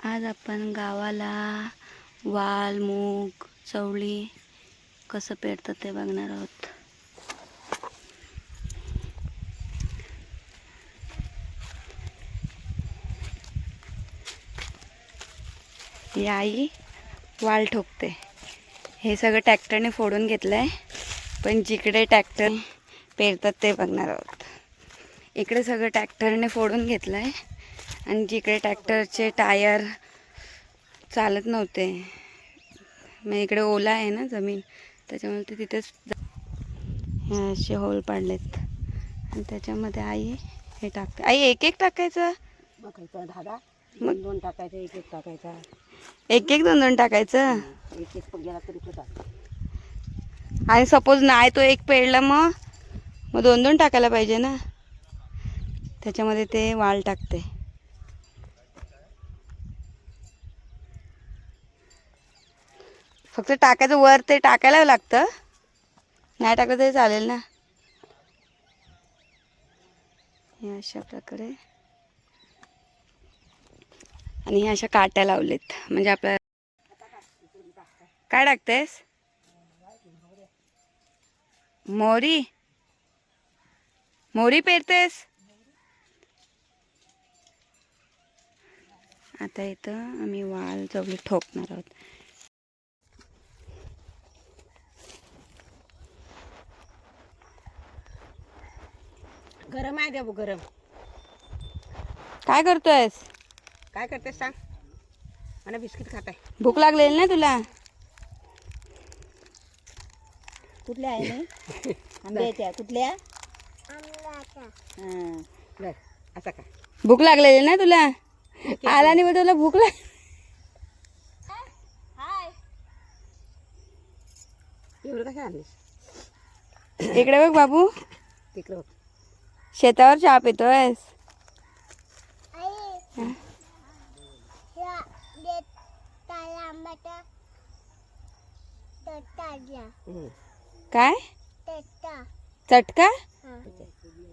आज आपण गावाला वाल, मूग, चवळी कसं पेरतात ते बघणार आहोत. ही आई वाल ठोकते. हे सगळं ट्रॅक्टरने फोडून घेतलंय, पण जिकडे ट्रॅक्टर पेरतात ते बघणार आहोत. इकडे सगळं ट्रॅक्टरने फोडून घेतलंय आणि जिकडे ट्रॅक्टरचे टायर चालत नव्हते, मग इकडे ओला आहे ना जमीन, त्याच्यामुळे ते तिथेच हे असे होल पाडलेत आणि त्याच्यामध्ये आई हे टाकते. आई एक एक टाकायचं, धागा मग दोन टाकायचं, एक एक टाकायचा, एक एक दोन दोन टाकायचं. एक एक गेला तरी टाक. आणि सपोज नाही तो एक पेरला, मग दोन दोन टाकायला पाहिजे ना. त्याच्यामध्ये ते वाल टाकते. फक्त टाकायचं वर, ते टाकायला लागतं, नाही टाकलं तरी चालेल ना. हे अशा प्रकारे आणि हे अशा काट्या लावलेत, म्हणजे आपल्या काय टाकतेस? मोहरी, मोहरी पेरतेस. आता इथं आम्ही वाल चवळी ठोकणार आहोत. गरम आहे देऊ, गरम. काय करतोयस? काय करतेस सांग. मला बिस्किट खात आहे. भूक लागलेली ना तुला? कुठल्या आहे नाही आंब्याच्या कुठल्या हां बर असा का. भूक लागलेली ना तुला? आला नाही, तुला भूक लाग. एवढं कसं आणलीस? इकडे बघ बाबू, तिकडं बघ. शेतावर चहा पितोयस? काय चटका?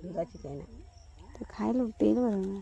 दुधाची काय ना तू खायला पेल बरं.